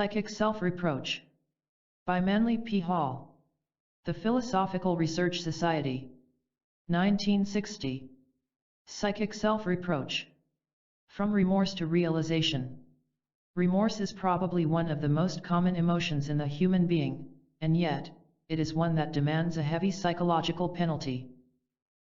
Psychic Self-Reproach by Manly P. Hall. The Philosophical Research Society. 1960. Psychic Self-Reproach. From remorse to realization. Remorse is probably one of the most common emotions in the human being, and yet, it is one that demands a heavy psychological penalty.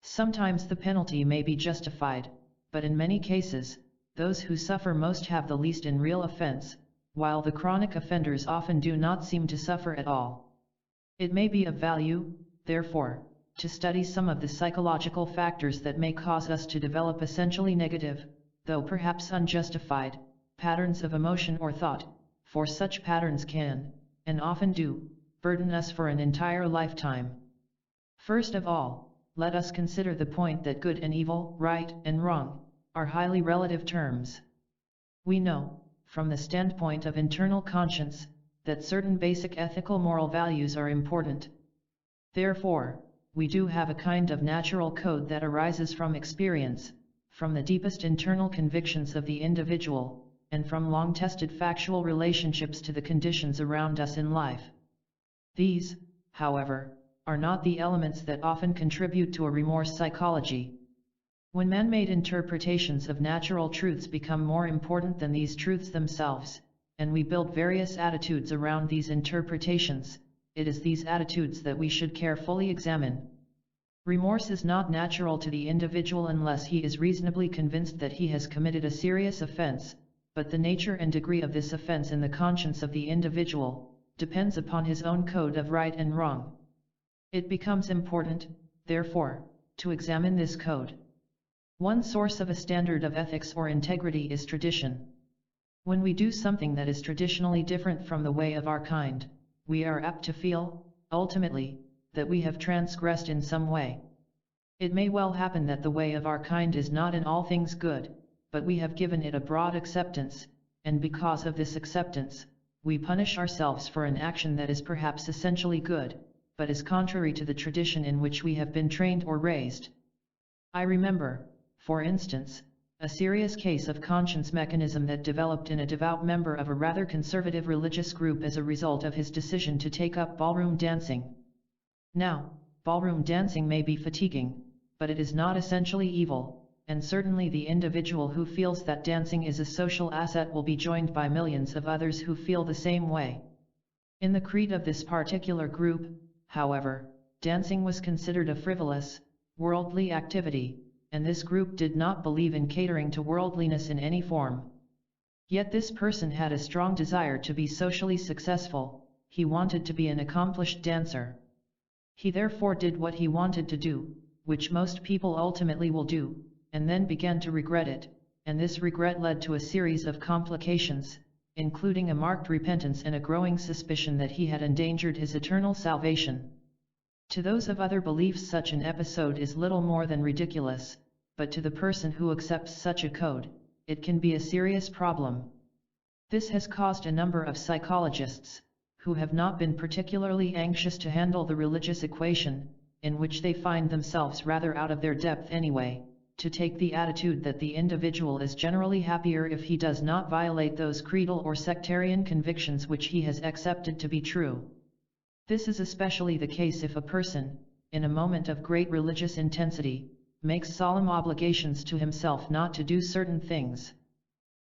Sometimes the penalty may be justified, but in many cases, those who suffer most have the least in real offense, while the chronic offenders often do not seem to suffer at all. It may be of value, therefore, to study some of the psychological factors that may cause us to develop essentially negative, though perhaps unjustified, patterns of emotion or thought, for such patterns can, and often do, burden us for an entire lifetime. First of all, let us consider the point that good and evil, right and wrong, are highly relative terms. We know, from the standpoint of internal conscience, that certain basic ethical moral values are important. Therefore, we do have a kind of natural code that arises from experience, from the deepest internal convictions of the individual, and from long-tested factual relationships to the conditions around us in life. These, however, are not the elements that often contribute to a remorse psychology. When man-made interpretations of natural truths become more important than these truths themselves, and we build various attitudes around these interpretations, it is these attitudes that we should carefully examine. Remorse is not natural to the individual unless he is reasonably convinced that he has committed a serious offense, but the nature and degree of this offense in the conscience of the individual depends upon his own code of right and wrong. It becomes important, therefore, to examine this code. One source of a standard of ethics or integrity is tradition. When we do something that is traditionally different from the way of our kind, we are apt to feel, ultimately, that we have transgressed in some way. It may well happen that the way of our kind is not in all things good, but we have given it a broad acceptance, and because of this acceptance, we punish ourselves for an action that is perhaps essentially good, but is contrary to the tradition in which we have been trained or raised. I remember, for instance, a serious case of conscience mechanism that developed in a devout member of a rather conservative religious group as a result of his decision to take up ballroom dancing. Now, ballroom dancing may be fatiguing, but it is not essentially evil, and certainly the individual who feels that dancing is a social asset will be joined by millions of others who feel the same way. In the creed of this particular group, however, dancing was considered a frivolous, worldly activity, and this group did not believe in catering to worldliness in any form. Yet this person had a strong desire to be socially successful. He wanted to be an accomplished dancer. He therefore did what he wanted to do, which most people ultimately will do, and then began to regret it, and this regret led to a series of complications, including a marked repentance and a growing suspicion that he had endangered his eternal salvation. To those of other beliefs such an episode is little more than ridiculous, but to the person who accepts such a code, it can be a serious problem. This has caused a number of psychologists, who have not been particularly anxious to handle the religious equation, in which they find themselves rather out of their depth anyway, to take the attitude that the individual is generally happier if he does not violate those creedal or sectarian convictions which he has accepted to be true. This is especially the case if a person, in a moment of great religious intensity, makes solemn obligations to himself not to do certain things.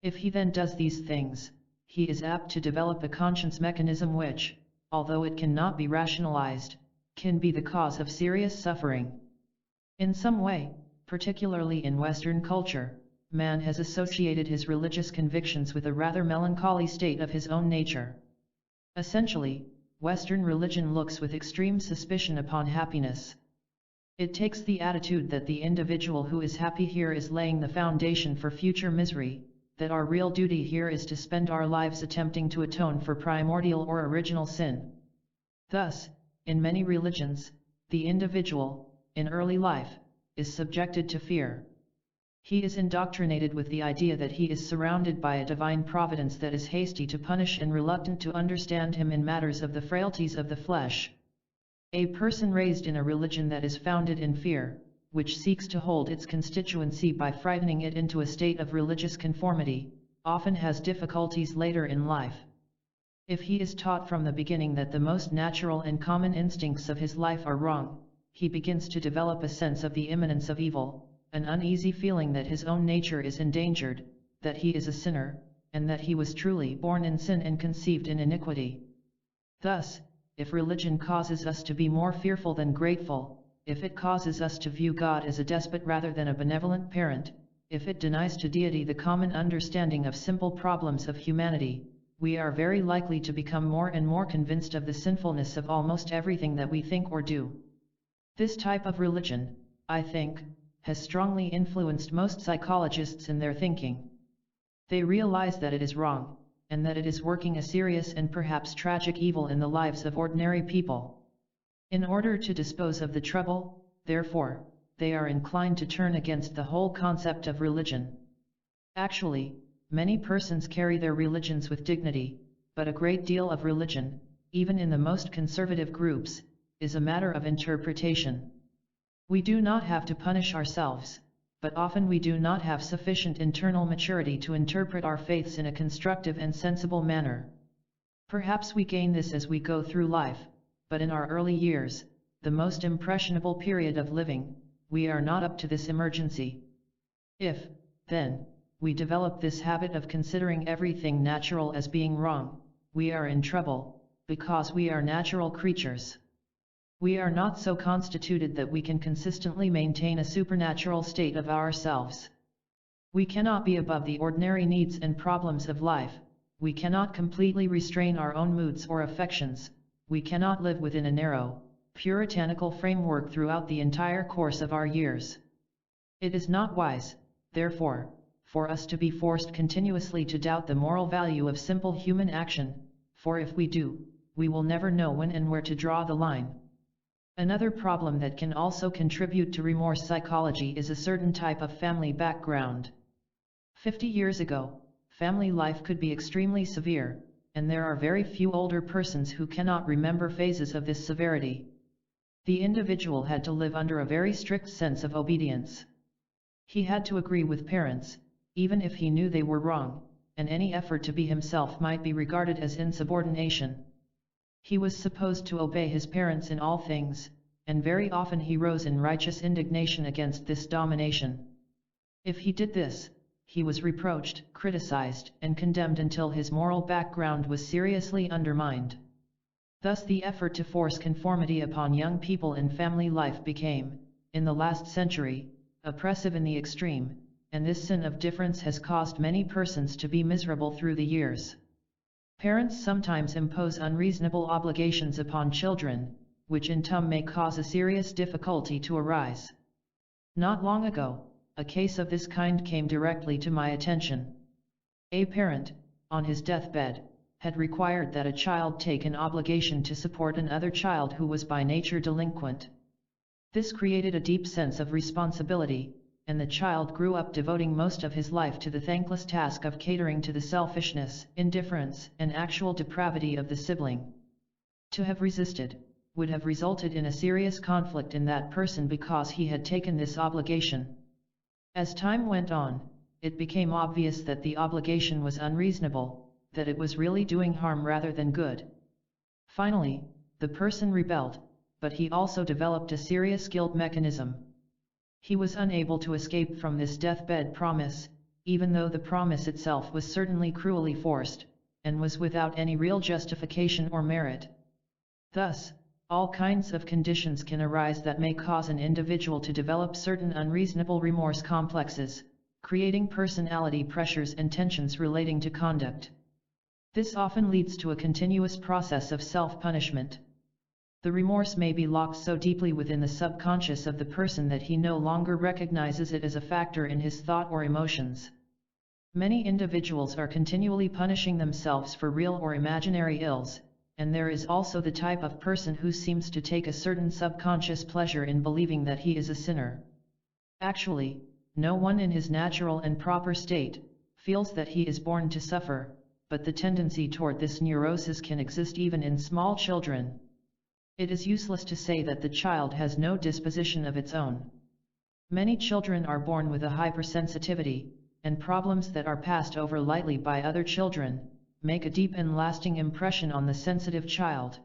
If he then does these things, he is apt to develop a conscience mechanism which, although it cannot be rationalized, can be the cause of serious suffering. In some way, particularly in Western culture, man has associated his religious convictions with a rather melancholy state of his own nature. Essentially, Western religion looks with extreme suspicion upon happiness. It takes the attitude that the individual who is happy here is laying the foundation for future misery, that our real duty here is to spend our lives attempting to atone for primordial or original sin. Thus, in many religions, the individual, in early life, is subjected to fear. He is indoctrinated with the idea that he is surrounded by a divine providence that is hasty to punish and reluctant to understand him in matters of the frailties of the flesh. A person raised in a religion that is founded in fear, which seeks to hold its constituency by frightening it into a state of religious conformity, often has difficulties later in life. If he is taught from the beginning that the most natural and common instincts of his life are wrong, he begins to develop a sense of the imminence of evil, an uneasy feeling that his own nature is endangered, that he is a sinner, and that he was truly born in sin and conceived in iniquity. Thus, if religion causes us to be more fearful than grateful, if it causes us to view God as a despot rather than a benevolent parent, if it denies to deity the common understanding of simple problems of humanity, we are very likely to become more and more convinced of the sinfulness of almost everything that we think or do. This type of religion, I think, has strongly influenced most psychologists in their thinking. They realize that it is wrong, and that it is working a serious and perhaps tragic evil in the lives of ordinary people. In order to dispose of the trouble, therefore, they are inclined to turn against the whole concept of religion. Actually, many persons carry their religions with dignity, but a great deal of religion, even in the most conservative groups, is a matter of interpretation. We do not have to punish ourselves, but often we do not have sufficient internal maturity to interpret our faiths in a constructive and sensible manner. Perhaps we gain this as we go through life, but in our early years, the most impressionable period of living, we are not up to this emergency. If, then, we develop this habit of considering everything natural as being wrong, we are in trouble, because we are natural creatures. We are not so constituted that we can consistently maintain a supernatural state of ourselves. We cannot be above the ordinary needs and problems of life, we cannot completely restrain our own moods or affections, we cannot live within a narrow, puritanical framework throughout the entire course of our years. It is not wise, therefore, for us to be forced continuously to doubt the moral value of simple human action, for if we do, we will never know when and where to draw the line. Another problem that can also contribute to remorse psychology is a certain type of family background. 50 years ago, family life could be extremely severe, and there are very few older persons who cannot remember phases of this severity. The individual had to live under a very strict sense of obedience. He had to agree with parents, even if he knew they were wrong, and any effort to be himself might be regarded as insubordination. He was supposed to obey his parents in all things, and very often he rose in righteous indignation against this domination. If he did this, he was reproached, criticized, and condemned until his moral background was seriously undermined. Thus the effort to force conformity upon young people in family life became, in the last century, oppressive in the extreme, and this sin of difference has caused many persons to be miserable through the years. Parents sometimes impose unreasonable obligations upon children, which in turn may cause a serious difficulty to arise. Not long ago, a case of this kind came directly to my attention. A parent, on his deathbed, had required that a child take an obligation to support another child who was by nature delinquent. This created a deep sense of responsibility, and the child grew up devoting most of his life to the thankless task of catering to the selfishness, indifference, and actual depravity of the sibling. To have resisted, would have resulted in a serious conflict in that person because he had taken this obligation. As time went on, it became obvious that the obligation was unreasonable, that it was really doing harm rather than good. Finally, the person rebelled, but he also developed a serious guilt mechanism. He was unable to escape from this deathbed promise, even though the promise itself was certainly cruelly forced, and was without any real justification or merit. Thus, all kinds of conditions can arise that may cause an individual to develop certain unreasonable remorse complexes, creating personality pressures and tensions relating to conduct. This often leads to a continuous process of self-punishment. The remorse may be locked so deeply within the subconscious of the person that he no longer recognizes it as a factor in his thought or emotions. Many individuals are continually punishing themselves for real or imaginary ills, and there is also the type of person who seems to take a certain subconscious pleasure in believing that he is a sinner. Actually, no one in his natural and proper state feels that he is born to suffer, but the tendency toward this neurosis can exist even in small children. It is useless to say that the child has no disposition of its own. Many children are born with a hypersensitivity, and problems that are passed over lightly by other children, make a deep and lasting impression on the sensitive child.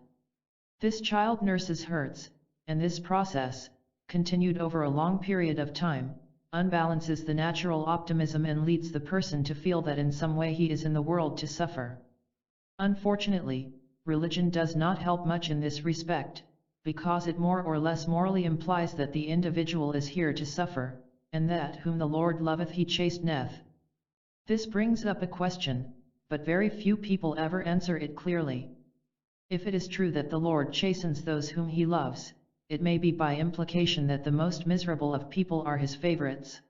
This child nurses hurts, and this process, continued over a long period of time, unbalances the natural optimism and leads the person to feel that in some way he is in the world to suffer. Unfortunately, religion does not help much in this respect, because it more or less morally implies that the individual is here to suffer, and that whom the Lord loveth he chasteneth. This brings up a question, but very few people ever answer it clearly. If it is true that the Lord chastens those whom he loves, it may be by implication that the most miserable of people are his favorites.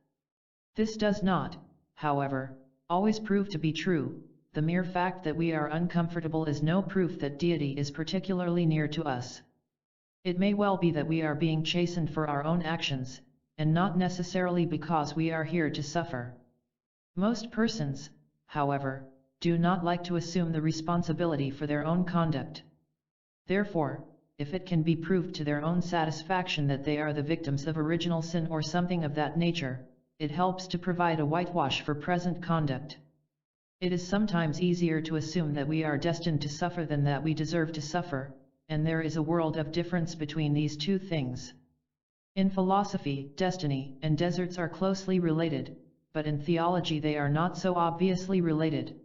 This does not, however, always prove to be true. The mere fact that we are uncomfortable is no proof that deity is particularly near to us. It may well be that we are being chastened for our own actions, and not necessarily because we are here to suffer. Most persons, however, do not like to assume the responsibility for their own conduct. Therefore, if it can be proved to their own satisfaction that they are the victims of original sin or something of that nature, it helps to provide a whitewash for present conduct. It is sometimes easier to assume that we are destined to suffer than that we deserve to suffer, and there is a world of difference between these two things. In philosophy, destiny and deserts are closely related, but in theology they are not so obviously related.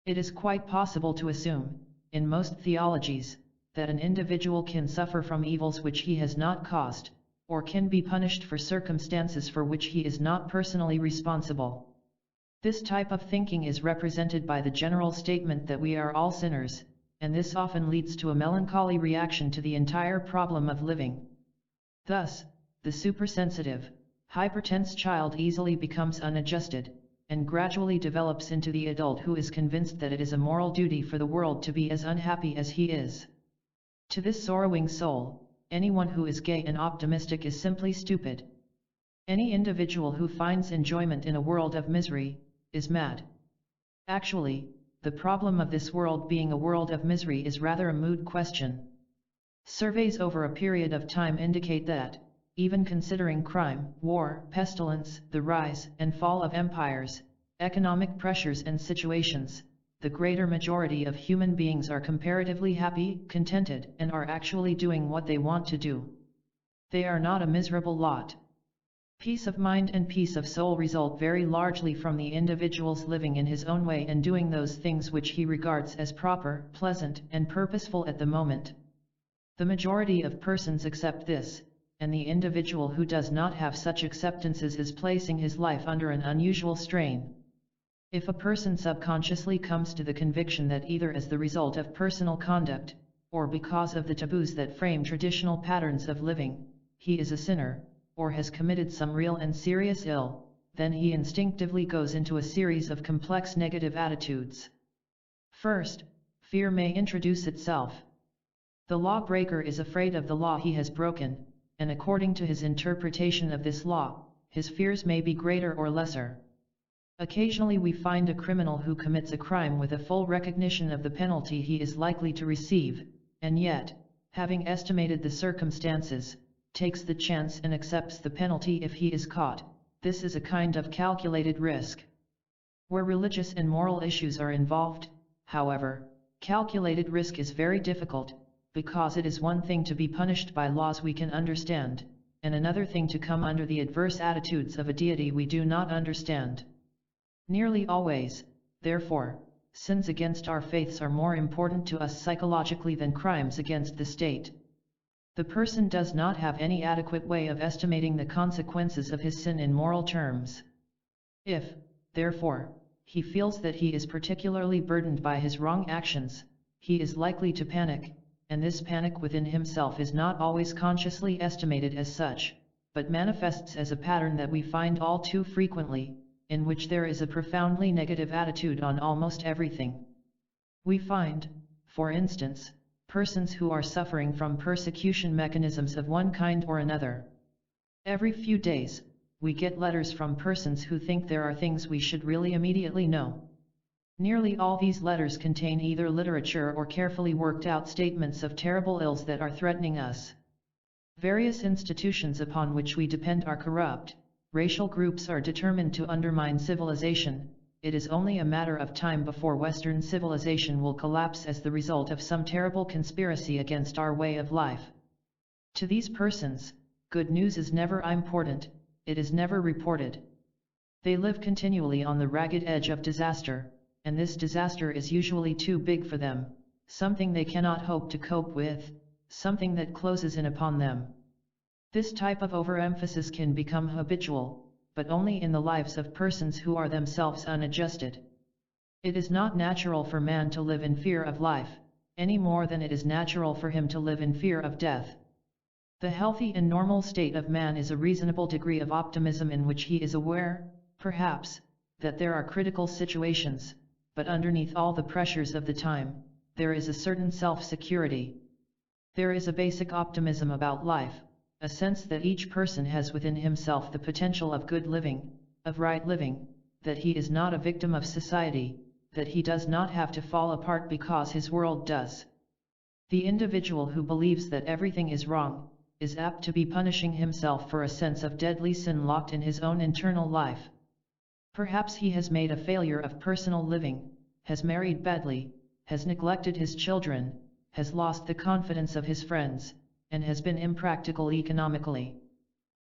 It is quite possible to assume, in most theologies, that an individual can suffer from evils which he has not caused, or can be punished for circumstances for which he is not personally responsible. This type of thinking is represented by the general statement that we are all sinners, and this often leads to a melancholy reaction to the entire problem of living. Thus, the supersensitive, hypertense child easily becomes unadjusted, and gradually develops into the adult who is convinced that it is a moral duty for the world to be as unhappy as he is. To this sorrowing soul, anyone who is gay and optimistic is simply stupid. Any individual who finds enjoyment in a world of misery, is mad. Actually, the problem of this world being a world of misery is rather a mood question. Surveys over a period of time indicate that, even considering crime, war, pestilence, the rise and fall of empires, economic pressures and situations, the greater majority of human beings are comparatively happy, contented, and are actually doing what they want to do. They are not a miserable lot. Peace of mind and peace of soul result very largely from the individual's living in his own way and doing those things which he regards as proper, pleasant, and purposeful at the moment. The majority of persons accept this, and the individual who does not have such acceptances is placing his life under an unusual strain. If a person subconsciously comes to the conviction that either as the result of personal conduct, or because of the taboos that frame traditional patterns of living, he is a sinner, or has committed some real and serious ill, then he instinctively goes into a series of complex negative attitudes. First, fear may introduce itself. The lawbreaker is afraid of the law he has broken, and according to his interpretation of this law, his fears may be greater or lesser. Occasionally we find a criminal who commits a crime with a full recognition of the penalty he is likely to receive, and yet, having estimated the circumstances, takes the chance and accepts the penalty if he is caught. This is a kind of calculated risk. Where religious and moral issues are involved, however, calculated risk is very difficult, because it is one thing to be punished by laws we can understand, and another thing to come under the adverse attitudes of a deity we do not understand. Nearly always, therefore, sins against our faiths are more important to us psychologically than crimes against the state. The person does not have any adequate way of estimating the consequences of his sin in moral terms. If, therefore, he feels that he is particularly burdened by his wrong actions, he is likely to panic, and this panic within himself is not always consciously estimated as such, but manifests as a pattern that we find all too frequently, in which there is a profoundly negative attitude on almost everything. We find, for instance, persons who are suffering from persecution mechanisms of one kind or another. Every few days, we get letters from persons who think there are things we should really immediately know. Nearly all these letters contain either literature or carefully worked out statements of terrible ills that are threatening us. Various institutions upon which we depend are corrupt, racial groups are determined to undermine civilization, it is only a matter of time before Western civilization will collapse as the result of some terrible conspiracy against our way of life. To these persons, good news is never important, it is never reported. They live continually on the ragged edge of disaster, and this disaster is usually too big for them, something they cannot hope to cope with, something that closes in upon them. This type of overemphasis can become habitual, but only in the lives of persons who are themselves unadjusted. It is not natural for man to live in fear of life, any more than it is natural for him to live in fear of death. The healthy and normal state of man is a reasonable degree of optimism in which he is aware, perhaps, that there are critical situations, but underneath all the pressures of the time, there is a certain self-security. There is a basic optimism about life, a sense that each person has within himself the potential of good living, of right living, that he is not a victim of society, that he does not have to fall apart because his world does. The individual who believes that everything is wrong, is apt to be punishing himself for a sense of deadly sin locked in his own internal life. Perhaps he has made a failure of personal living, has married badly, has neglected his children, has lost the confidence of his friends, and has been impractical economically.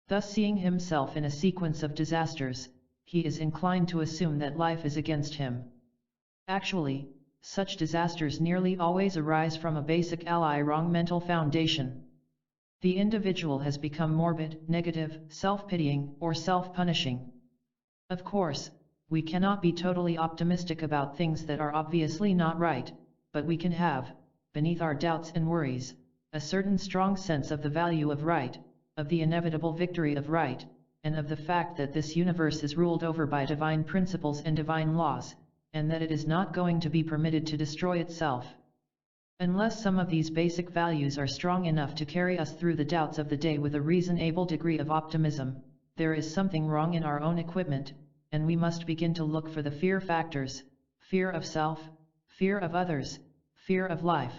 Thus, seeing himself in a sequence of disasters, he is inclined to assume that life is against him. Actually, such disasters nearly always arise from a basic wrong mental foundation. The individual has become morbid, negative, self-pitying, or self-punishing. Of course, we cannot be totally optimistic about things that are obviously not right, but we can have, beneath our doubts and worries, a certain strong sense of the value of right, of the inevitable victory of right, and of the fact that this universe is ruled over by divine principles and divine laws, and that it is not going to be permitted to destroy itself. Unless some of these basic values are strong enough to carry us through the doubts of the day with a reasonable degree of optimism, there is something wrong in our own equipment, and we must begin to look for the fear factors: fear of self, fear of others, fear of life.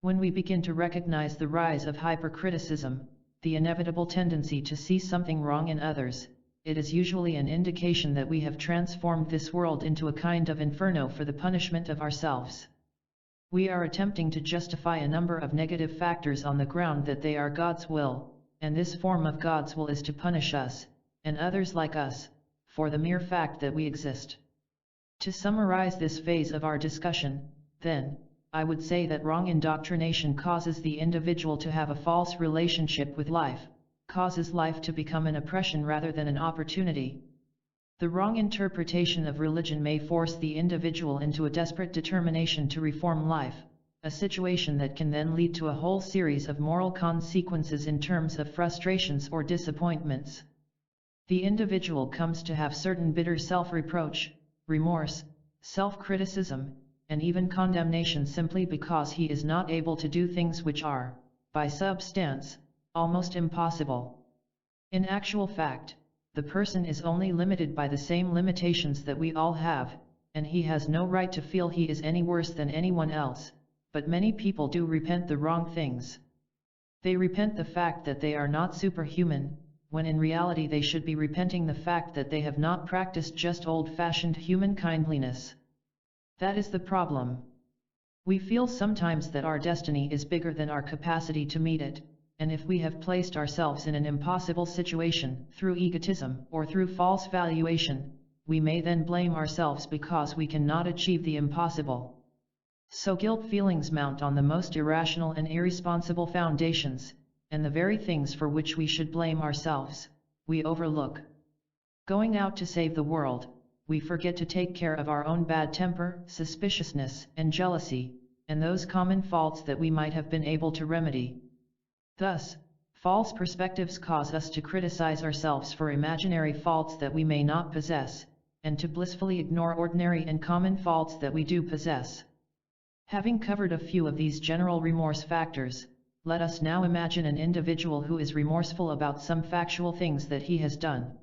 When we begin to recognize the rise of hypercriticism, the inevitable tendency to see something wrong in others, it is usually an indication that we have transformed this world into a kind of inferno for the punishment of ourselves. We are attempting to justify a number of negative factors on the ground that they are God's will, and this form of God's will is to punish us, and others like us, for the mere fact that we exist. To summarize this phase of our discussion, then, I would say that wrong indoctrination causes the individual to have a false relationship with life, causes life to become an oppression rather than an opportunity. The wrong interpretation of religion may force the individual into a desperate determination to reform life, a situation that can then lead to a whole series of moral consequences in terms of frustrations or disappointments. The individual comes to have certain bitter self-reproach, remorse, self-criticism, and even condemnation simply because he is not able to do things which are, by substance, almost impossible. In actual fact, the person is only limited by the same limitations that we all have, and he has no right to feel he is any worse than anyone else, but many people do repent the wrong things. They repent the fact that they are not superhuman, when in reality they should be repenting the fact that they have not practiced just old-fashioned human kindliness. That is the problem. We feel sometimes that our destiny is bigger than our capacity to meet it, and if we have placed ourselves in an impossible situation through egotism or through false valuation, we may then blame ourselves because we cannot achieve the impossible. So guilt feelings mount on the most irrational and irresponsible foundations, and the very things for which we should blame ourselves, we overlook. Going out to save the world, we forget to take care of our own bad temper, suspiciousness, and jealousy, and those common faults that we might have been able to remedy. Thus, false perspectives cause us to criticize ourselves for imaginary faults that we may not possess, and to blissfully ignore ordinary and common faults that we do possess. Having covered a few of these general remorse factors, let us now imagine an individual who is remorseful about some factual things that he has done.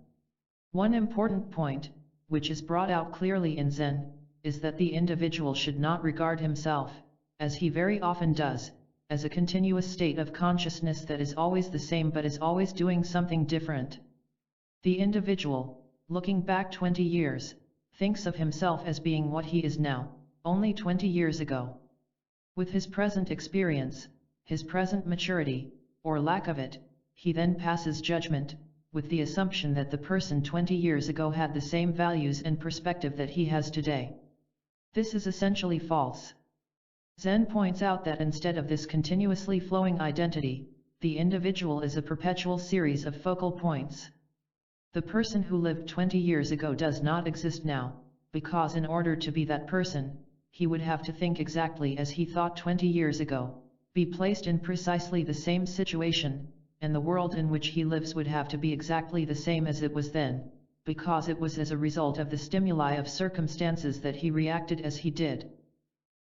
One important point, which is brought out clearly in Zen, is that the individual should not regard himself, as he very often does, as a continuous state of consciousness that is always the same but is always doing something different. The individual, looking back 20 years, thinks of himself as being what he is now, only 20 years ago. With his present experience, his present maturity, or lack of it, he then passes judgment, with the assumption that the person 20 years ago had the same values and perspective that he has today. This is essentially false. Zen points out that instead of this continuously flowing identity, the individual is a perpetual series of focal points. The person who lived 20 years ago does not exist now, because in order to be that person, he would have to think exactly as he thought 20 years ago, be placed in precisely the same situation, and the world in which he lives would have to be exactly the same as it was then, because it was as a result of the stimuli of circumstances that he reacted as he did.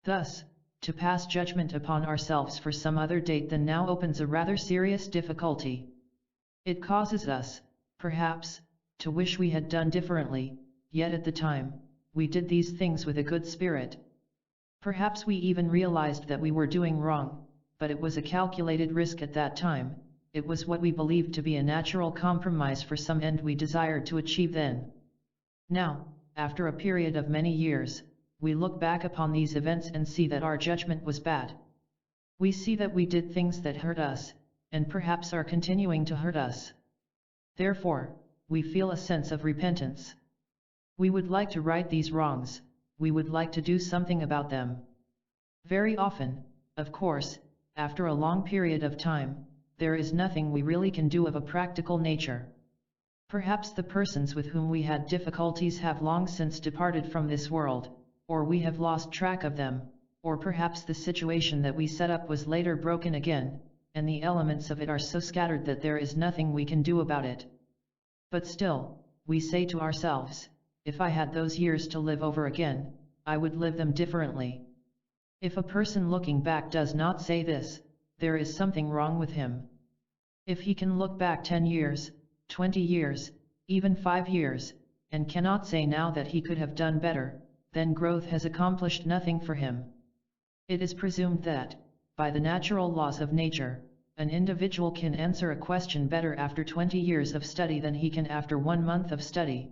Thus, to pass judgment upon ourselves for some other date than now opens a rather serious difficulty. It causes us, perhaps, to wish we had done differently, yet at the time, we did these things with a good spirit. Perhaps we even realized that we were doing wrong, but it was a calculated risk at that time. It was what we believed to be a natural compromise for some end we desired to achieve then. Now, after a period of many years, we look back upon these events and see that our judgment was bad. We see that we did things that hurt us, and perhaps are continuing to hurt us. Therefore, we feel a sense of repentance. We would like to right these wrongs, we would like to do something about them. Very often, of course, after a long period of time, there is nothing we really can do of a practical nature. Perhaps the persons with whom we had difficulties have long since departed from this world, or we have lost track of them, or perhaps the situation that we set up was later broken again, and the elements of it are so scattered that there is nothing we can do about it. But still, we say to ourselves, if I had those years to live over again, I would live them differently. If a person looking back does not say this, there is something wrong with him. If he can look back 10 years, 20 years, even 5 years, and cannot say now that he could have done better, then growth has accomplished nothing for him. It is presumed that, by the natural laws of nature, an individual can answer a question better after 20 years of study than he can after 1 month of study.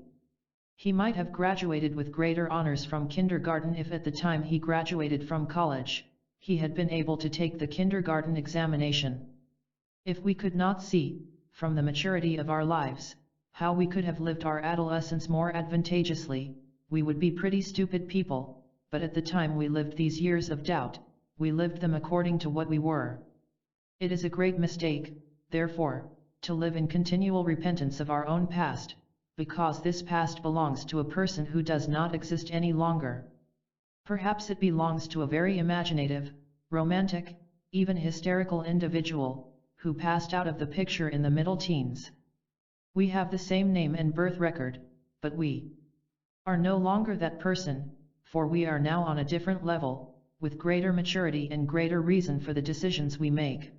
He might have graduated with greater honors from kindergarten if at the time he graduated from college, he had been able to take the kindergarten examination. If we could not see, from the maturity of our lives, how we could have lived our adolescence more advantageously, we would be pretty stupid people, but at the time we lived these years of doubt, we lived them according to what we were. It is a great mistake, therefore, to live in continual repentance of our own past, because this past belongs to a person who does not exist any longer. Perhaps it belongs to a very imaginative, romantic, even hysterical individual, who passed out of the picture in the middle teens. We have the same name and birth record, but we are no longer that person, for we are now on a different level, with greater maturity and greater reason for the decisions we make.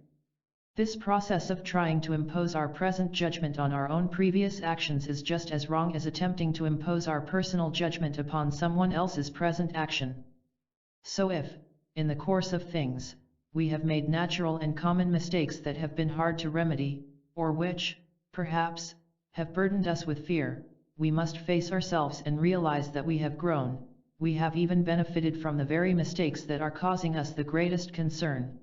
This process of trying to impose our present judgment on our own previous actions is just as wrong as attempting to impose our personal judgment upon someone else's present action. So if, in the course of things, we have made natural and common mistakes that have been hard to remedy, or which, perhaps, have burdened us with fear, we must face ourselves and realize that we have grown, we have even benefited from the very mistakes that are causing us the greatest concern.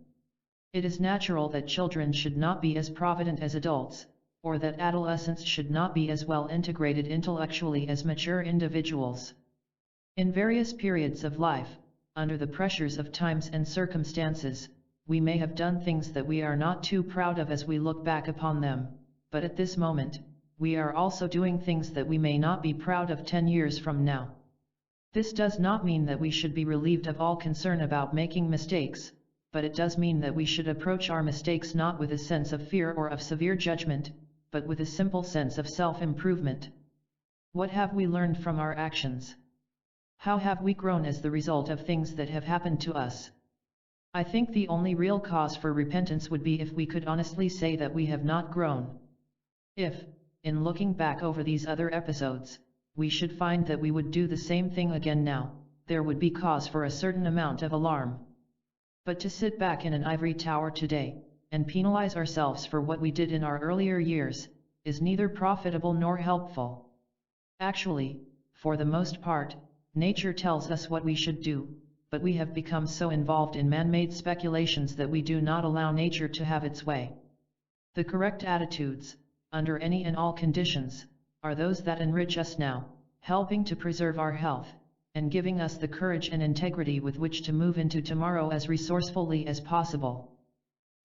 It is natural that children should not be as provident as adults, or that adolescents should not be as well integrated intellectually as mature individuals. In various periods of life, under the pressures of times and circumstances, we may have done things that we are not too proud of as we look back upon them, but at this moment, we are also doing things that we may not be proud of 10 years from now. This does not mean that we should be relieved of all concern about making mistakes, but it does mean that we should approach our mistakes not with a sense of fear or of severe judgment, but with a simple sense of self-improvement. What have we learned from our actions? How have we grown as the result of things that have happened to us? I think the only real cause for repentance would be if we could honestly say that we have not grown. If, in looking back over these other episodes, we should find that we would do the same thing again now, there would be cause for a certain amount of alarm. But to sit back in an ivory tower today, and penalize ourselves for what we did in our earlier years, is neither profitable nor helpful. Actually, for the most part, nature tells us what we should do, but we have become so involved in man-made speculations that we do not allow nature to have its way. The correct attitudes, under any and all conditions, are those that enrich us now, helping to preserve our health, and giving us the courage and integrity with which to move into tomorrow as resourcefully as possible.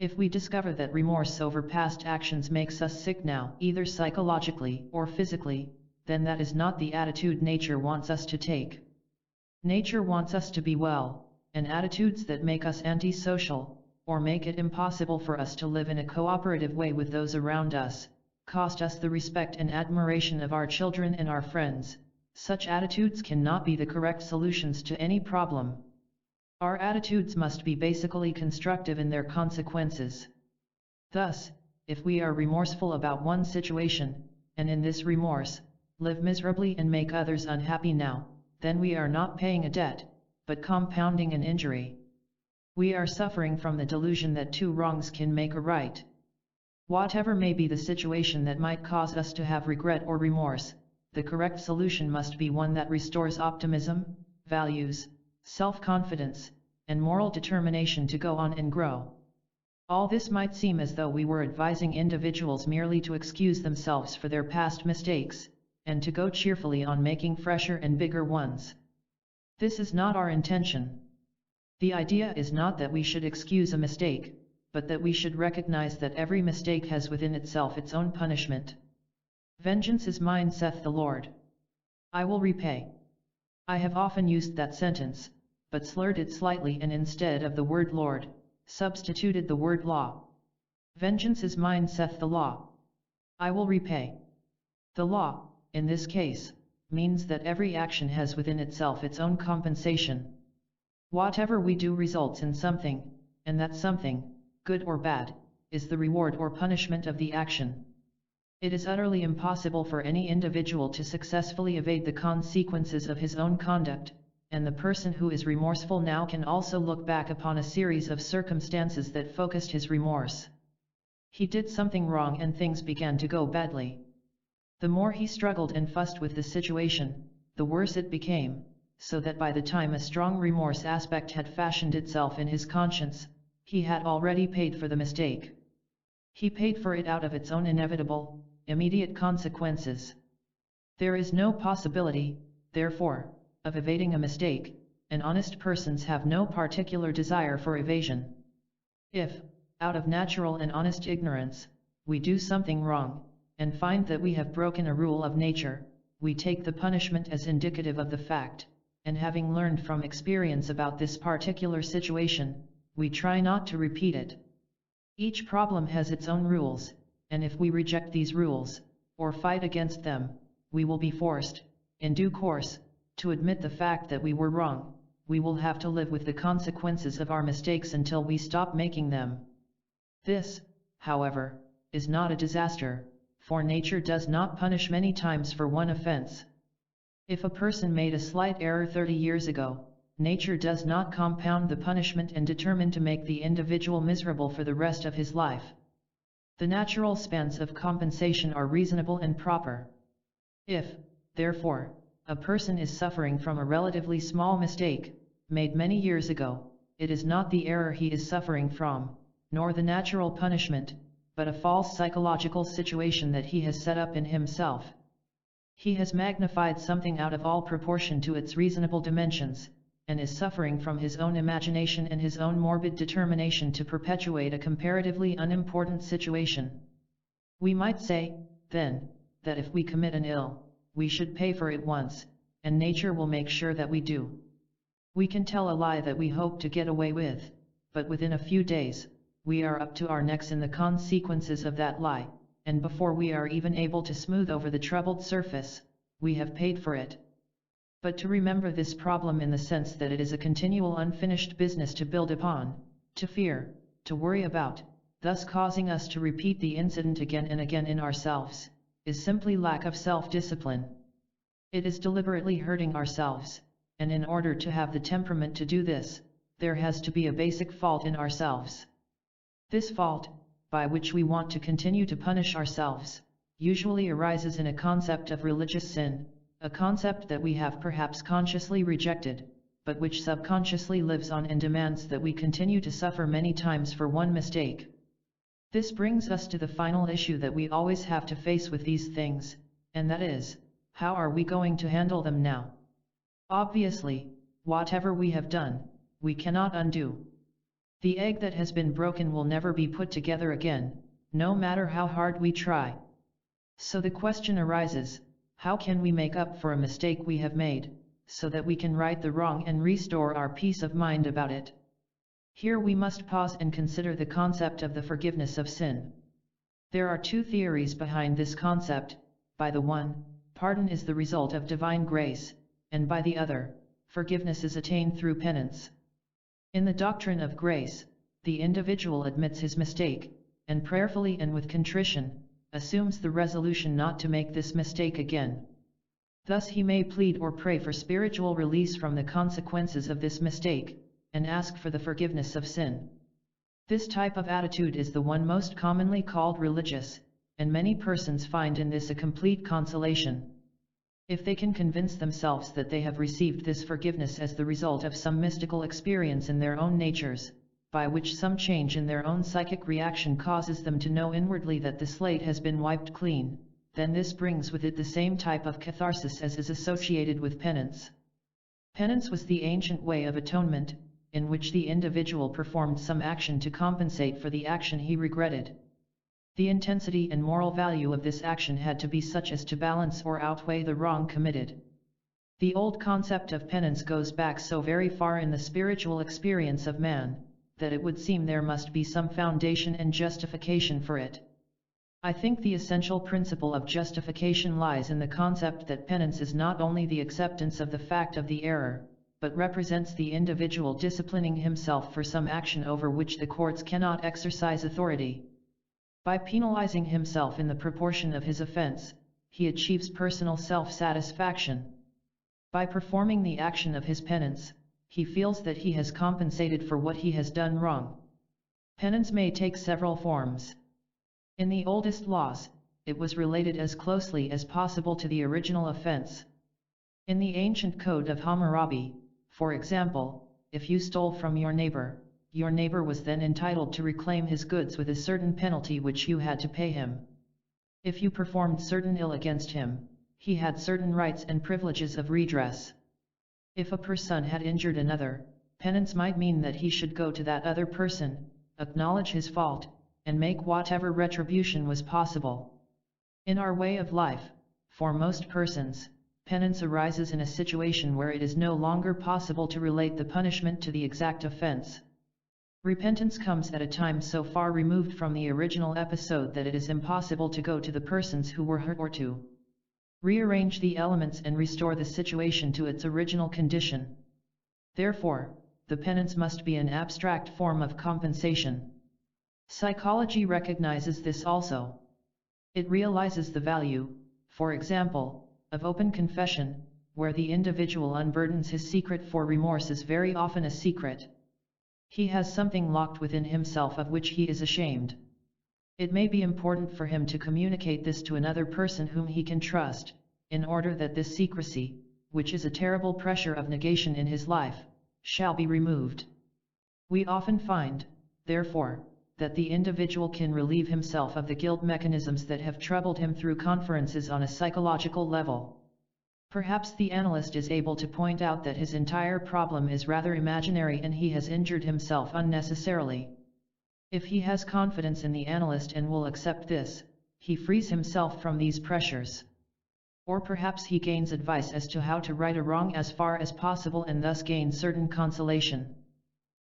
If we discover that remorse over past actions makes us sick now, either psychologically or physically, then that is not the attitude nature wants us to take. Nature wants us to be well, and attitudes that make us antisocial, or make it impossible for us to live in a cooperative way with those around us, cost us the respect and admiration of our children and our friends. Such attitudes cannot be the correct solutions to any problem. Our attitudes must be basically constructive in their consequences. Thus, if we are remorseful about one situation, and in this remorse, live miserably and make others unhappy now, then we are not paying a debt, but compounding an injury. We are suffering from the delusion that two wrongs can make a right. Whatever may be the situation that might cause us to have regret or remorse, the correct solution must be one that restores optimism, values, self-confidence, and moral determination to go on and grow. All this might seem as though we were advising individuals merely to excuse themselves for their past mistakes, and to go cheerfully on making fresher and bigger ones. This is not our intention. The idea is not that we should excuse a mistake, but that we should recognize that every mistake has within itself its own punishment. Vengeance is mine, saith the Lord. I will repay. I have often used that sentence, but slurred it slightly and instead of the word Lord, substituted the word law. Vengeance is mine, saith the law. I will repay. The law, in this case, means that every action has within itself its own compensation. Whatever we do results in something, and that something, good or bad, is the reward or punishment of the action. It is utterly impossible for any individual to successfully evade the consequences of his own conduct, and the person who is remorseful now can also look back upon a series of circumstances that focused his remorse. He did something wrong and things began to go badly. The more he struggled and fussed with the situation, the worse it became, so that by the time a strong remorse aspect had fashioned itself in his conscience, he had already paid for the mistake. He paid for it out of its own inevitable, immediate consequences. There is no possibility, therefore, of evading a mistake, and honest persons have no particular desire for evasion. If, out of natural and honest ignorance, we do something wrong, and find that we have broken a rule of nature, we take the punishment as indicative of the fact, and having learned from experience about this particular situation, we try not to repeat it. Each problem has its own rules, and if we reject these rules, or fight against them, we will be forced, in due course, to admit the fact that we were wrong. We will have to live with the consequences of our mistakes until we stop making them. This, however, is not a disaster, for nature does not punish many times for one offense. If a person made a slight error 30 years ago, nature does not compound the punishment and determine to make the individual miserable for the rest of his life. The natural spans of compensation are reasonable and proper. If, therefore, a person is suffering from a relatively small mistake, made many years ago, it is not the error he is suffering from, nor the natural punishment, but a false psychological situation that he has set up in himself. He has magnified something out of all proportion to its reasonable dimensions, and is suffering from his own imagination and his own morbid determination to perpetuate a comparatively unimportant situation. We might say, then, that if we commit an ill, we should pay for it once, and nature will make sure that we do. We can tell a lie that we hope to get away with, but within a few days, we are up to our necks in the consequences of that lie, and before we are even able to smooth over the troubled surface, we have paid for it. But to remember this problem in the sense that it is a continual unfinished business to build upon, to fear, to worry about, thus causing us to repeat the incident again and again in ourselves, is simply lack of self-discipline. It is deliberately hurting ourselves, and in order to have the temperament to do this, there has to be a basic fault in ourselves. This fault, by which we want to continue to punish ourselves, usually arises in a concept of religious sin, a concept that we have perhaps consciously rejected, but which subconsciously lives on and demands that we continue to suffer many times for one mistake. This brings us to the final issue that we always have to face with these things, and that is, how are we going to handle them now? Obviously, whatever we have done, we cannot undo. The egg that has been broken will never be put together again, no matter how hard we try. So the question arises, how can we make up for a mistake we have made, so that we can right the wrong and restore our peace of mind about it? Here we must pause and consider the concept of the forgiveness of sin. There are two theories behind this concept. By the one, pardon is the result of divine grace, and by the other, forgiveness is attained through penance. In the doctrine of grace, the individual admits his mistake, and prayerfully and with contrition, assumes the resolution not to make this mistake again. Thus he may plead or pray for spiritual release from the consequences of this mistake, and ask for the forgiveness of sin. This type of attitude is the one most commonly called religious, and many persons find in this a complete consolation. If they can convince themselves that they have received this forgiveness as the result of some mystical experience in their own natures, by which some change in their own psychic reaction causes them to know inwardly that the slate has been wiped clean, then this brings with it the same type of catharsis as is associated with penance. Penance was the ancient way of atonement, in which the individual performed some action to compensate for the action he regretted. The intensity and moral value of this action had to be such as to balance or outweigh the wrong committed. The old concept of penance goes back so very far in the spiritual experience of man, that it would seem there must be some foundation and justification for it. I think the essential principle of justification lies in the concept that penance is not only the acceptance of the fact of the error, but represents the individual disciplining himself for some action over which the courts cannot exercise authority. By penalizing himself in the proportion of his offense, he achieves personal self-satisfaction. By performing the action of his penance, he feels that he has compensated for what he has done wrong. Penance may take several forms. In the oldest laws, it was related as closely as possible to the original offense. In the ancient code of Hammurabi, for example, if you stole from your neighbor was then entitled to reclaim his goods with a certain penalty which you had to pay him. If you performed certain ill against him, he had certain rights and privileges of redress. If a person had injured another, penance might mean that he should go to that other person, acknowledge his fault, and make whatever retribution was possible. In our way of life, for most persons, penance arises in a situation where it is no longer possible to relate the punishment to the exact offense. Repentance comes at a time so far removed from the original episode that it is impossible to go to the persons who were hurt or to rearrange the elements and restore the situation to its original condition. Therefore, the penance must be an abstract form of compensation. Psychology recognizes this also. It realizes the value, for example, of open confession, where the individual unburdens his secret, for remorse is very often a secret. He has something locked within himself of which he is ashamed. It may be important for him to communicate this to another person whom he can trust, in order that this secrecy, which is a terrible pressure of negation in his life, shall be removed. We often find, therefore, that the individual can relieve himself of the guilt mechanisms that have troubled him through conferences on a psychological level. Perhaps the analyst is able to point out that his entire problem is rather imaginary and he has injured himself unnecessarily. If he has confidence in the analyst and will accept this, he frees himself from these pressures. Or perhaps he gains advice as to how to right a wrong as far as possible and thus gain certain consolation.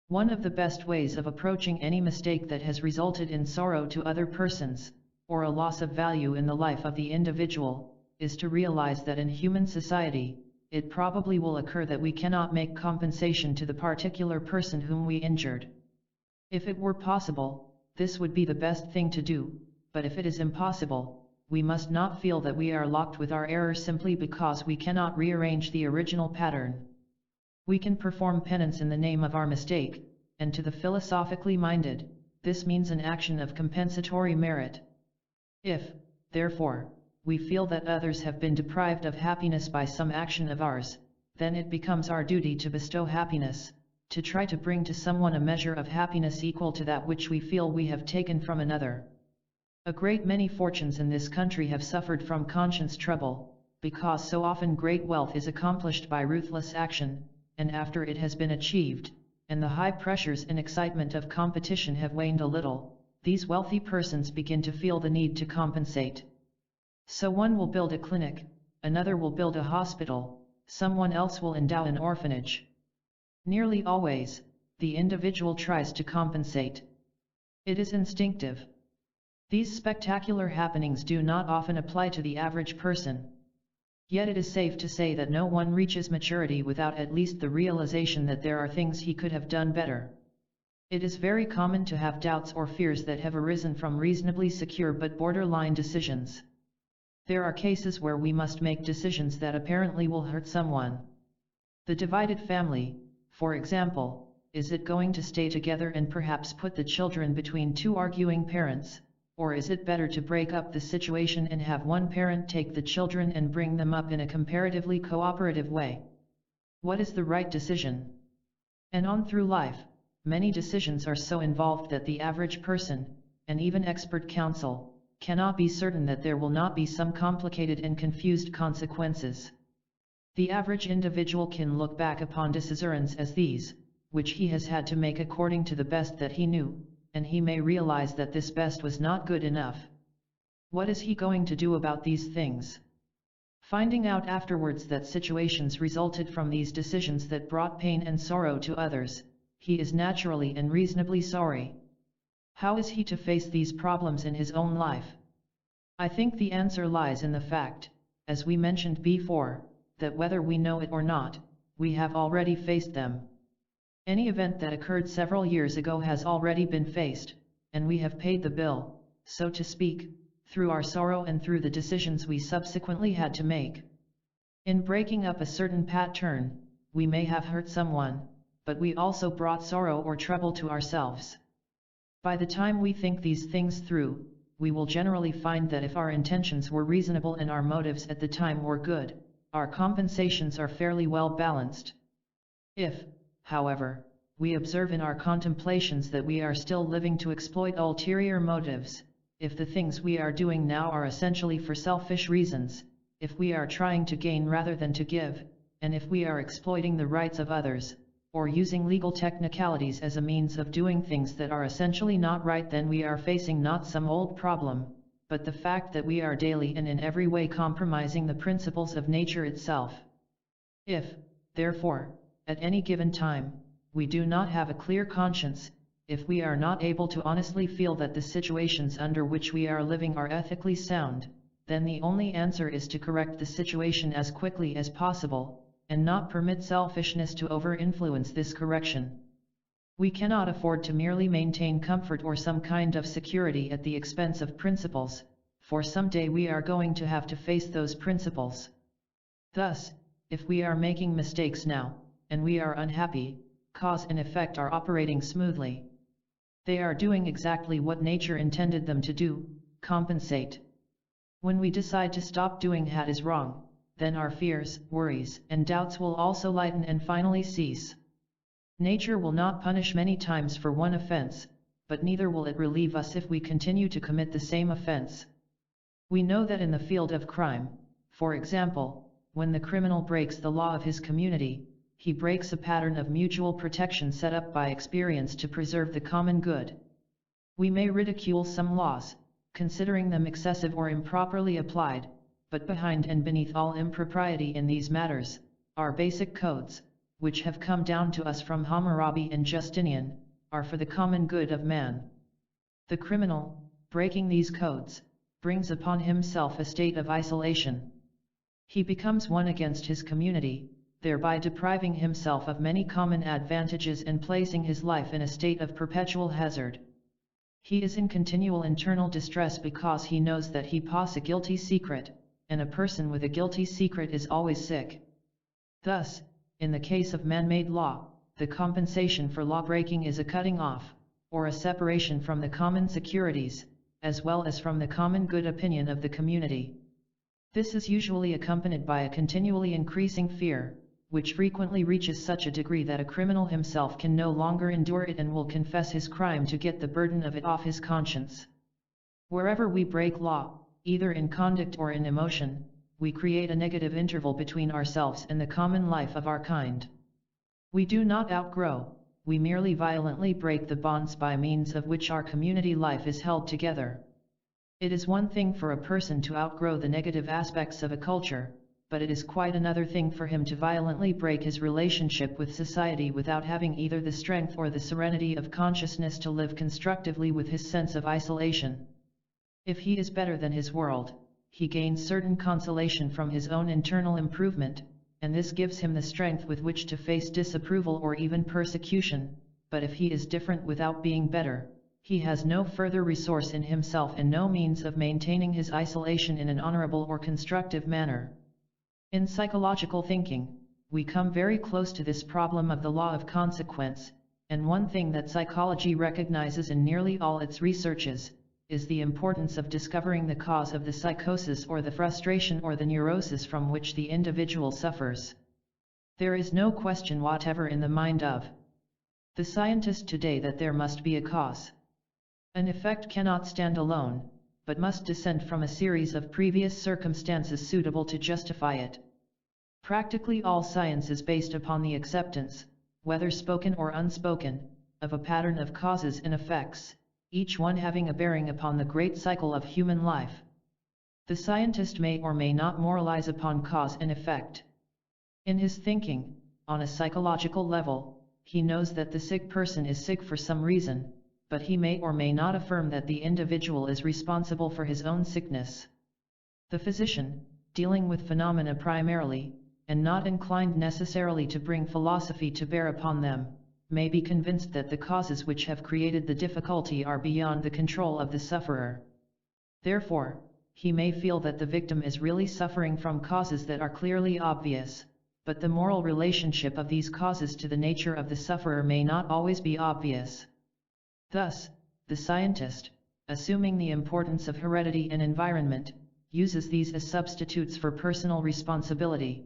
One of the best ways of approaching any mistake that has resulted in sorrow to other persons, or a loss of value in the life of the individual, is to realize that in human society, it probably will occur that we cannot make compensation to the particular person whom we injured. If it were possible, this would be the best thing to do, but if it is impossible, we must not feel that we are locked with our error simply because we cannot rearrange the original pattern. We can perform penance in the name of our mistake, and to the philosophically minded, this means an action of compensatory merit. If, therefore, we feel that others have been deprived of happiness by some action of ours, then it becomes our duty to bestow happiness, to try to bring to someone a measure of happiness equal to that which we feel we have taken from another. A great many fortunes in this country have suffered from conscience trouble, because so often great wealth is accomplished by ruthless action, and after it has been achieved, and the high pressures and excitement of competition have waned a little, these wealthy persons begin to feel the need to compensate. So one will build a clinic, another will build a hospital, someone else will endow an orphanage. Nearly always, the individual tries to compensate. It is instinctive. These spectacular happenings do not often apply to the average person. Yet it is safe to say that no one reaches maturity without at least the realization that there are things he could have done better. It is very common to have doubts or fears that have arisen from reasonably secure but borderline decisions. There are cases where we must make decisions that apparently will hurt someone. The divided family, for example, is it going to stay together and perhaps put the children between two arguing parents, or is it better to break up the situation and have one parent take the children and bring them up in a comparatively cooperative way? What is the right decision? And on through life, many decisions are so involved that the average person, and even expert counsel, cannot be certain that there will not be some complicated and confused consequences. The average individual can look back upon decisions as these, which he has had to make according to the best that he knew, and he may realize that this best was not good enough. What is he going to do about these things? Finding out afterwards that situations resulted from these decisions that brought pain and sorrow to others, he is naturally and reasonably sorry. How is he to face these problems in his own life? I think the answer lies in the fact, as we mentioned before, that whether we know it or not, we have already faced them. Any event that occurred several years ago has already been faced, and we have paid the bill, so to speak, through our sorrow and through the decisions we subsequently had to make. In breaking up a certain pattern, we may have hurt someone, but we also brought sorrow or trouble to ourselves. By the time we think these things through, we will generally find that if our intentions were reasonable and our motives at the time were good, our compensations are fairly well balanced. If, however, we observe in our contemplations that we are still living to exploit ulterior motives, if the things we are doing now are essentially for selfish reasons, if we are trying to gain rather than to give, and if we are exploiting the rights of others, or using legal technicalities as a means of doing things that are essentially not right, then we are facing not some old problem, but the fact that we are daily and in every way compromising the principles of nature itself. If, therefore, at any given time, we do not have a clear conscience, if we are not able to honestly feel that the situations under which we are living are ethically sound, then the only answer is to correct the situation as quickly as possible, and not permit selfishness to over-influence this correction. We cannot afford to merely maintain comfort or some kind of security at the expense of principles, for someday we are going to have to face those principles. Thus, if we are making mistakes now, and we are unhappy, cause and effect are operating smoothly. They are doing exactly what nature intended them to do, compensate. When we decide to stop doing what is wrong, then our fears, worries, and doubts will also lighten and finally cease. Nature will not punish many times for one offense, but neither will it relieve us if we continue to commit the same offense. We know that in the field of crime, for example, when the criminal breaks the law of his community, he breaks a pattern of mutual protection set up by experience to preserve the common good. We may ridicule some laws, considering them excessive or improperly applied, but behind and beneath all impropriety in these matters, are basic codes, which have come down to us from Hammurabi and Justinian, are for the common good of man. The criminal, breaking these codes, brings upon himself a state of isolation. He becomes one against his community, thereby depriving himself of many common advantages and placing his life in a state of perpetual hazard. He is in continual internal distress because he knows that he possesses a guilty secret, and a person with a guilty secret is always sick. Thus, in the case of man-made law, the compensation for law-breaking is a cutting off, or a separation from the common securities, as well as from the common good opinion of the community. This is usually accompanied by a continually increasing fear, which frequently reaches such a degree that a criminal himself can no longer endure it and will confess his crime to get the burden of it off his conscience. Wherever we break law, either in conduct or in emotion, we create a negative interval between ourselves and the common life of our kind. We do not outgrow, we merely violently break the bonds by means of which our community life is held together. It is one thing for a person to outgrow the negative aspects of a culture, but it is quite another thing for him to violently break his relationship with society without having either the strength or the serenity of consciousness to live constructively with his sense of isolation. If he is better than his world, he gains certain consolation from his own internal improvement, and this gives him the strength with which to face disapproval or even persecution, but if he is different without being better, he has no further resource in himself and no means of maintaining his isolation in an honorable or constructive manner. In psychological thinking, we come very close to this problem of the law of consequence, and one thing that psychology recognizes in nearly all its researches, is the importance of discovering the cause of the psychosis or the frustration or the neurosis from which the individual suffers. There is no question whatever in the mind of the scientist today that there must be a cause. An effect cannot stand alone, but must descend from a series of previous circumstances suitable to justify it. Practically all science is based upon the acceptance, whether spoken or unspoken, of a pattern of causes and effects, each one having a bearing upon the great cycle of human life. The scientist may or may not moralize upon cause and effect. In his thinking, on a psychological level, he knows that the sick person is sick for some reason, but he may or may not affirm that the individual is responsible for his own sickness. The physician, dealing with phenomena primarily, and not inclined necessarily to bring philosophy to bear upon them, may be convinced that the causes which have created the difficulty are beyond the control of the sufferer. Therefore, he may feel that the victim is really suffering from causes that are clearly obvious, but the moral relationship of these causes to the nature of the sufferer may not always be obvious. Thus, the scientist, assuming the importance of heredity and environment, uses these as substitutes for personal responsibility.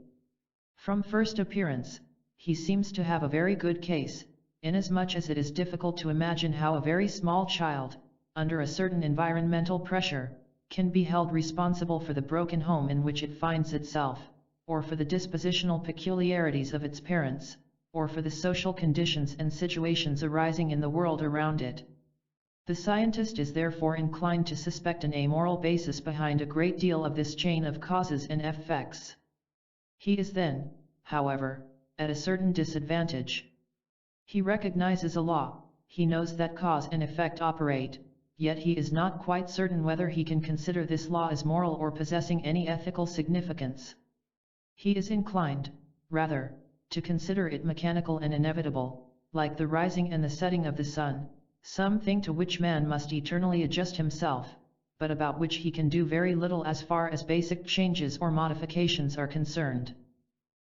From first appearance, he seems to have a very good case, inasmuch as it is difficult to imagine how a very small child, under a certain environmental pressure, can be held responsible for the broken home in which it finds itself, or for the dispositional peculiarities of its parents, or for the social conditions and situations arising in the world around it. The scientist is therefore inclined to suspect an amoral basis behind a great deal of this chain of causes and effects. He is then, however, at a certain disadvantage. He recognizes a law, he knows that cause and effect operate, yet he is not quite certain whether he can consider this law as moral or possessing any ethical significance. He is inclined, rather, to consider it mechanical and inevitable, like the rising and the setting of the sun, something to which man must eternally adjust himself, but about which he can do very little as far as basic changes or modifications are concerned.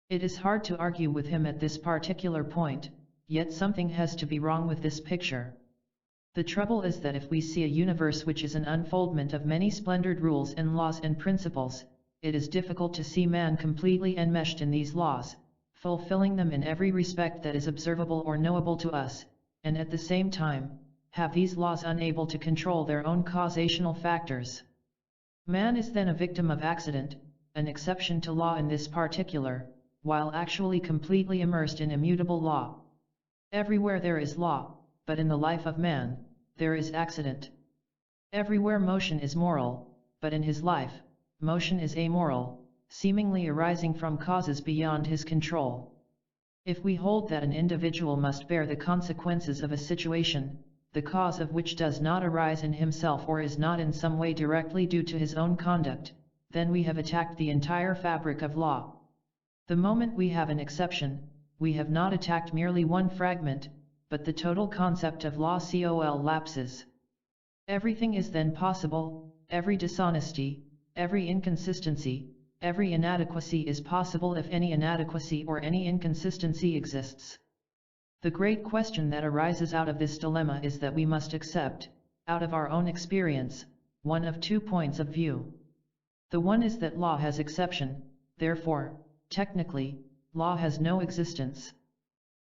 It is hard to argue with him at this particular point, yet something has to be wrong with this picture. The trouble is that if we see a universe which is an unfoldment of many splendored rules and laws and principles, it is difficult to see man completely enmeshed in these laws, fulfilling them in every respect that is observable or knowable to us, and at the same time, have these laws unable to control their own causational factors. Man is then a victim of accident, an exception to law in this particular, while actually completely immersed in immutable law. Everywhere there is law, but in the life of man, there is accident. Everywhere motion is moral, but in his life, motion is amoral, seemingly arising from causes beyond his control. If we hold that an individual must bear the consequences of a situation, the cause of which does not arise in himself or is not in some way directly due to his own conduct, then we have attacked the entire fabric of law. The moment we have an exception, we have not attacked merely one fragment, but the total concept of law lapses. Everything is then possible, every dishonesty, every inconsistency, every inadequacy is possible if any inadequacy or any inconsistency exists. The great question that arises out of this dilemma is that we must accept, out of our own experience, one of two points of view. The one is that law has exception, therefore, technically, law has no existence.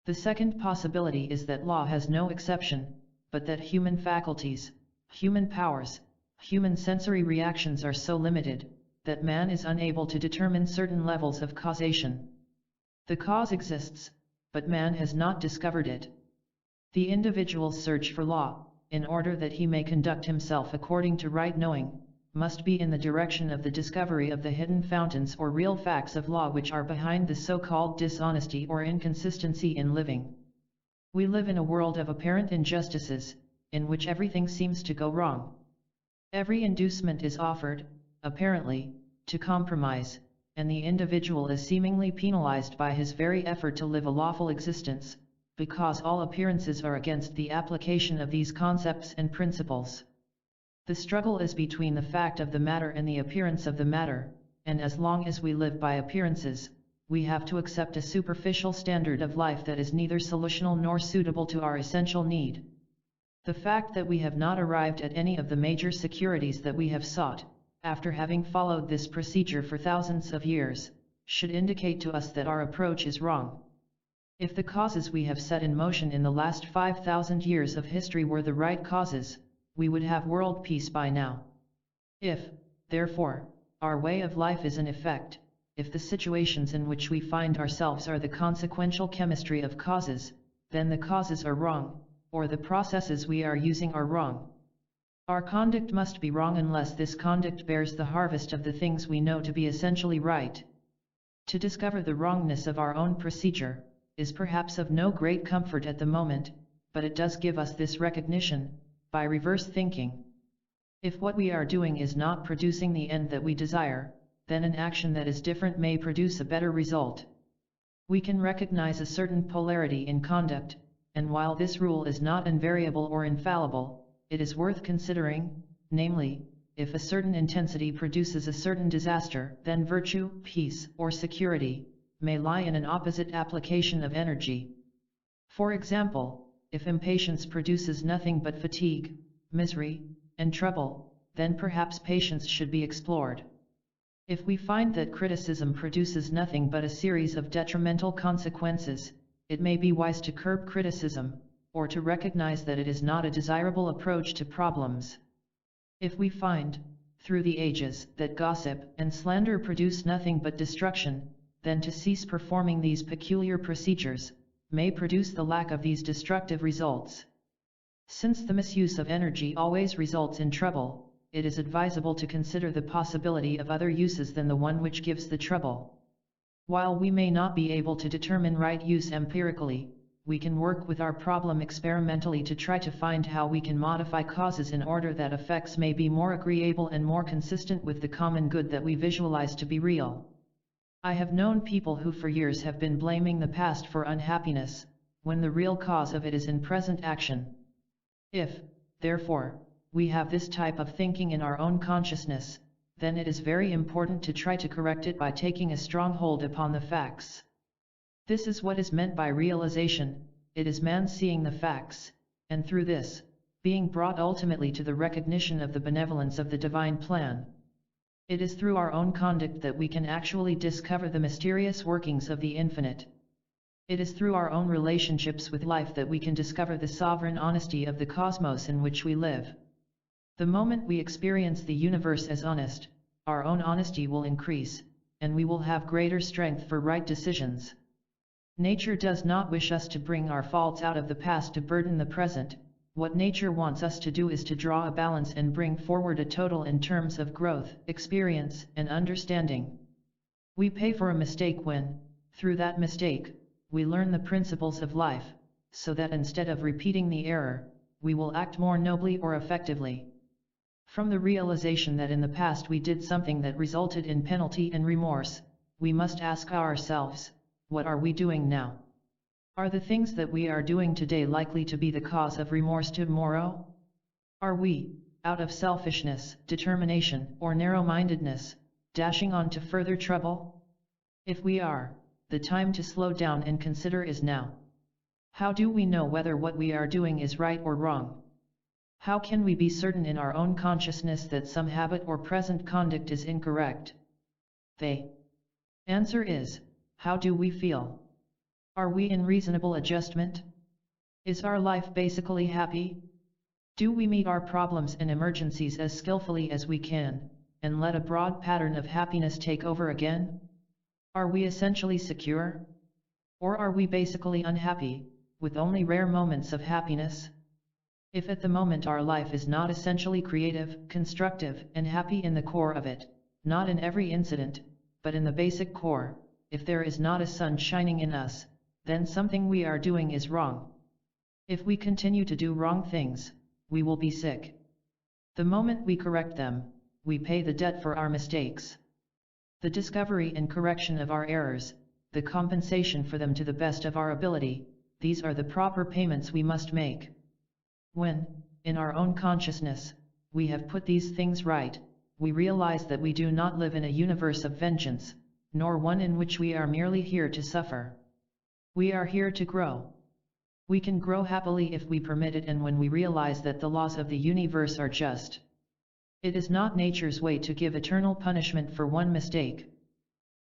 The second possibility is that law has no exception, but that human faculties, human powers, human sensory reactions are so limited, that man is unable to determine certain levels of causation. The cause exists, but man has not discovered it. The individual's search for law, in order that he may conduct himself according to right knowing, must be in the direction of the discovery of the hidden fountains or real facts of law which are behind the so-called dishonesty or inconsistency in living. We live in a world of apparent injustices, in which everything seems to go wrong. Every inducement is offered, apparently, to compromise, and the individual is seemingly penalized by his very effort to live a lawful existence, because all appearances are against the application of these concepts and principles. The struggle is between the fact of the matter and the appearance of the matter, and as long as we live by appearances, we have to accept a superficial standard of life that is neither solutional nor suitable to our essential need. The fact that we have not arrived at any of the major securities that we have sought, after having followed this procedure for thousands of years, should indicate to us that our approach is wrong. If the causes we have set in motion in the last 5,000 years of history were the right causes, we would have world peace by now. If, therefore, our way of life is an effect, if the situations in which we find ourselves are the consequential chemistry of causes, then the causes are wrong, or the processes we are using are wrong. Our conduct must be wrong unless this conduct bears the harvest of the things we know to be essentially right. To discover the wrongness of our own procedure is perhaps of no great comfort at the moment, but it does give us this recognition, by reverse thinking. If what we are doing is not producing the end that we desire, then an action that is different may produce a better result. We can recognize a certain polarity in conduct, and while this rule is not invariable or infallible, it is worth considering, namely, if a certain intensity produces a certain disaster, then virtue, peace, or security may lie in an opposite application of energy. For example, if impatience produces nothing but fatigue, misery, and trouble, then perhaps patience should be explored. If we find that criticism produces nothing but a series of detrimental consequences, it may be wise to curb criticism, or to recognize that it is not a desirable approach to problems. If we find, through the ages, that gossip and slander produce nothing but destruction, then to cease performing these peculiar procedures may produce the lack of these destructive results. Since the misuse of energy always results in trouble, it is advisable to consider the possibility of other uses than the one which gives the trouble. While we may not be able to determine right use empirically, we can work with our problem experimentally to try to find how we can modify causes in order that effects may be more agreeable and more consistent with the common good that we visualize to be real. I have known people who for years have been blaming the past for unhappiness, when the real cause of it is in present action. If, therefore, we have this type of thinking in our own consciousness, then it is very important to try to correct it by taking a strong hold upon the facts. This is what is meant by realization. It is man seeing the facts, and through this, being brought ultimately to the recognition of the benevolence of the divine plan. It is through our own conduct that we can actually discover the mysterious workings of the infinite. It is through our own relationships with life that we can discover the sovereign honesty of the cosmos in which we live. The moment we experience the universe as honest, our own honesty will increase, and we will have greater strength for right decisions. Nature does not wish us to bring our faults out of the past to burden the present. What nature wants us to do is to draw a balance and bring forward a total in terms of growth, experience, and understanding. We pay for a mistake when, through that mistake, we learn the principles of life, so that instead of repeating the error, we will act more nobly or effectively. From the realization that in the past we did something that resulted in penalty and remorse, we must ask ourselves, what are we doing now? Are the things that we are doing today likely to be the cause of remorse tomorrow? Are we, out of selfishness, determination, or narrow-mindedness, dashing on to further trouble? If we are, the time to slow down and consider is now. How do we know whether what we are doing is right or wrong? How can we be certain in our own consciousness that some habit or present conduct is incorrect? The answer is, how do we feel? Are we in reasonable adjustment? Is our life basically happy? Do we meet our problems and emergencies as skillfully as we can, and let a broad pattern of happiness take over again? Are we essentially secure? Or are we basically unhappy, with only rare moments of happiness? If at the moment our life is not essentially creative, constructive, and happy in the core of it, not in every incident, but in the basic core, if there is not a sun shining in us, then something we are doing is wrong. If we continue to do wrong things, we will be sick. The moment we correct them, we pay the debt for our mistakes. The discovery and correction of our errors, the compensation for them to the best of our ability, these are the proper payments we must make. When, in our own consciousness, we have put these things right, we realize that we do not live in a universe of vengeance, nor one in which we are merely here to suffer. We are here to grow. We can grow happily if we permit it, and when we realize that the laws of the universe are just. It is not nature's way to give eternal punishment for one mistake.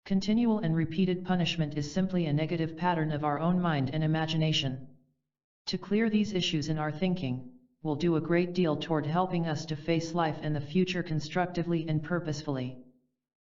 Continual and repeated punishment is simply a negative pattern of our own mind and imagination. To clear these issues in our thinking, will do a great deal toward helping us to face life and the future constructively and purposefully.